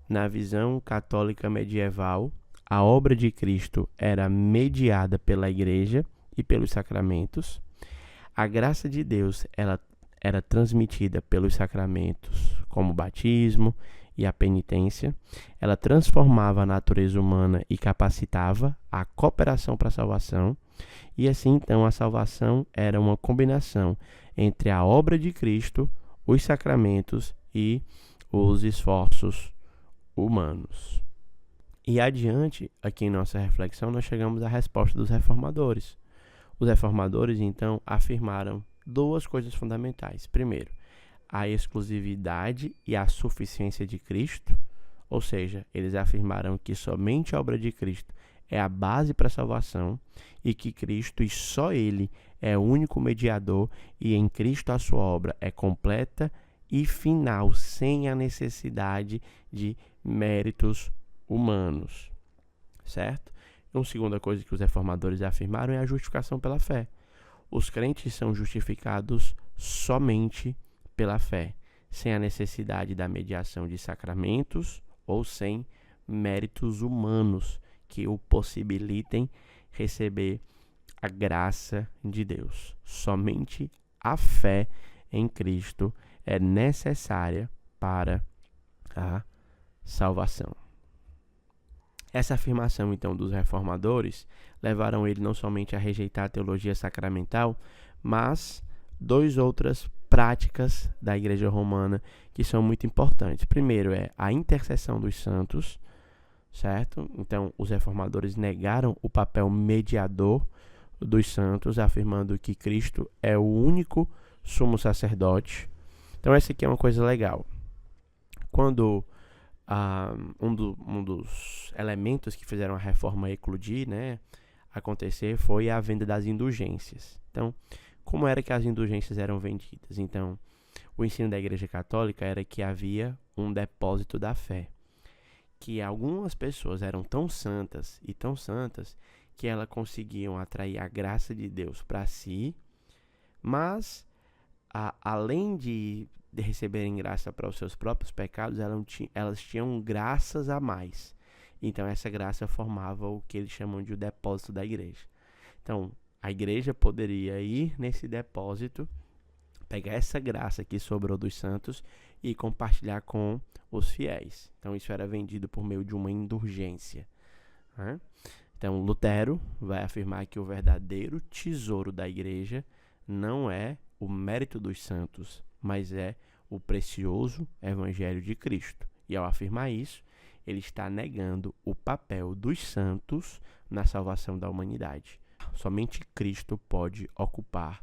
Na visão católica medieval, a obra de Cristo era mediada pela igreja e pelos sacramentos. A graça de Deus ela era transmitida pelos sacramentos, como o batismo e a penitência. Ela transformava a natureza humana e capacitava a cooperação para a salvação. E assim, então, a salvação era uma combinação entre a obra de Cristo, os sacramentos e os esforços humanos. E adiante, aqui em nossa reflexão, nós chegamos à resposta dos reformadores. Os reformadores, então, afirmaram duas coisas fundamentais. Primeiro, a exclusividade e a suficiência de Cristo, ou seja, eles afirmaram que somente a obra de Cristo é a base para a salvação e que Cristo e só Ele é o único mediador e em Cristo a sua obra é completa e final, sem a necessidade de méritos humanos, certo? Uma segunda coisa que os reformadores afirmaram é a justificação pela fé. Os crentes são justificados somente pela fé, sem a necessidade da mediação de sacramentos ou sem méritos humanos que o possibilitem receber a graça de Deus. Somente a fé em Cristo é necessária para a salvação. Essa afirmação, então, dos reformadores levaram ele não somente a rejeitar a teologia sacramental, mas duas outras práticas da Igreja Romana que são muito importantes. Primeiro é a intercessão dos santos, certo? Então, os reformadores negaram o papel mediador dos santos, afirmando que Cristo é o único sumo sacerdote. Então, essa aqui é uma coisa legal. Quando um dos elementos que fizeram a reforma eclodir, né, acontecer, foi a venda das indulgências. Então, como era que as indulgências eram vendidas? Então, o ensino da Igreja Católica era que havia um depósito da fé, que algumas pessoas eram tão santas que elas conseguiam atrair a graça de Deus para si, mas além de receberem graça para os seus próprios pecados, elas tinham graças a mais. Então essa graça formava o que eles chamam de o depósito da igreja. Então a igreja poderia ir nesse depósito, pegar essa graça que sobrou dos santos e compartilhar com os fiéis. Então isso era vendido por meio de uma indulgência, né? Então Lutero vai afirmar que o verdadeiro tesouro da igreja não é o mérito dos santos, mas é o precioso Evangelho de Cristo. E ao afirmar isso, ele está negando o papel dos santos na salvação da humanidade. Somente Cristo pode ocupar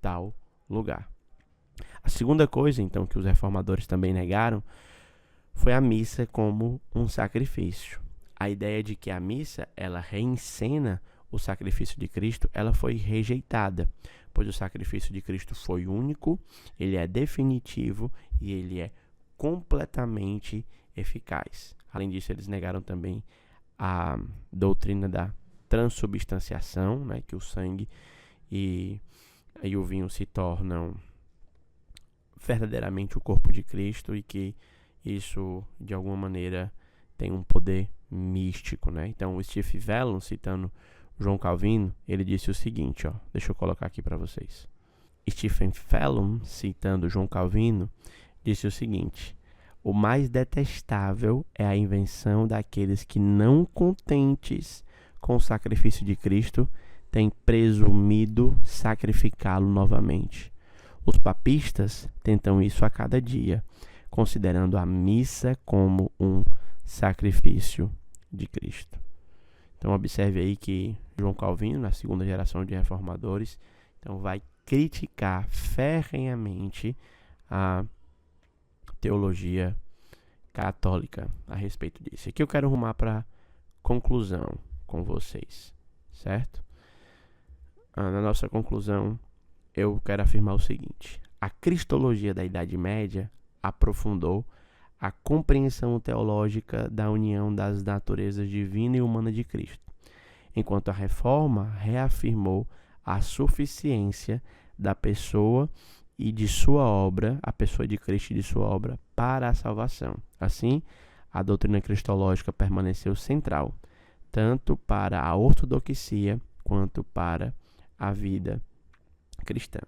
tal lugar. A segunda coisa, então, que os reformadores também negaram foi a missa como um sacrifício. A ideia de que a missa, ela reencena o sacrifício de Cristo, ela foi rejeitada, pois o sacrifício de Cristo foi único, ele é definitivo e ele é completamente eficaz. Além disso, eles negaram também a doutrina da transubstanciação, né, que o sangue e o vinho se tornam verdadeiramente o corpo de Cristo e que isso, de alguma maneira, tem um poder místico, né? Então, o Stephen Vellum, citando João Calvino, ele disse o seguinte, deixa eu colocar aqui para vocês. Stephen Vellum, citando João Calvino, disse o seguinte: o mais detestável é a invenção daqueles que, não contentes com o sacrifício de Cristo, têm presumido sacrificá-lo novamente. Os papistas tentam isso a cada dia, considerando a missa como um sacrifício de Cristo. Então observe aí que João Calvino, na segunda geração de reformadores, então vai criticar ferrenhamente a teologia católica a respeito disso. Aqui eu quero arrumar para conclusão com vocês, certo? Na nossa conclusão, eu quero afirmar o seguinte: a cristologia da Idade Média aprofundou a compreensão teológica da união das naturezas divina e humana de Cristo, enquanto a Reforma reafirmou a suficiência da pessoa e de sua obra, a pessoa de Cristo e de sua obra, para a salvação. Assim, a doutrina cristológica permaneceu central, tanto para a ortodoxia quanto para a vida cristã.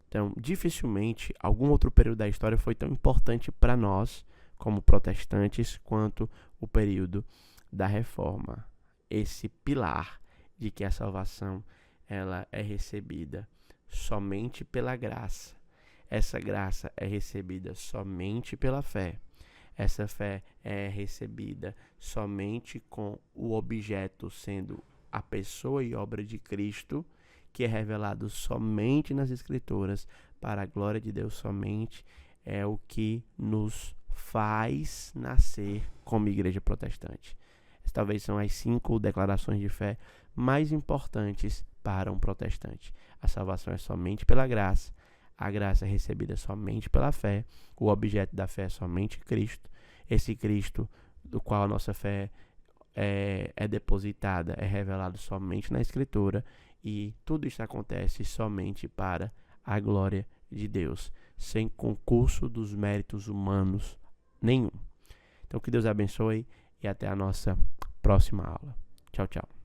Então, dificilmente algum outro período da história foi tão importante para nós, como protestantes, quanto o período da Reforma. Esse pilar de que a salvação ela é recebida somente pela graça. Essa graça é recebida somente pela fé. Essa fé é recebida somente com o objeto sendo a pessoa e obra de Cristo, que é revelado somente nas Escrituras, para a glória de Deus somente, é o que nos faz nascer como igreja protestante. Essas talvez são as 5 declarações de fé mais importantes para um protestante. A salvação é somente pela graça, a graça é recebida somente pela fé, o objeto da fé é somente Cristo. Esse Cristo do qual a nossa fé é depositada, é revelado somente na Escritura, e tudo isso acontece somente para a glória de Deus, sem concurso dos méritos humanos nenhum. Então que Deus abençoe e até a nossa próxima aula. Tchau, tchau.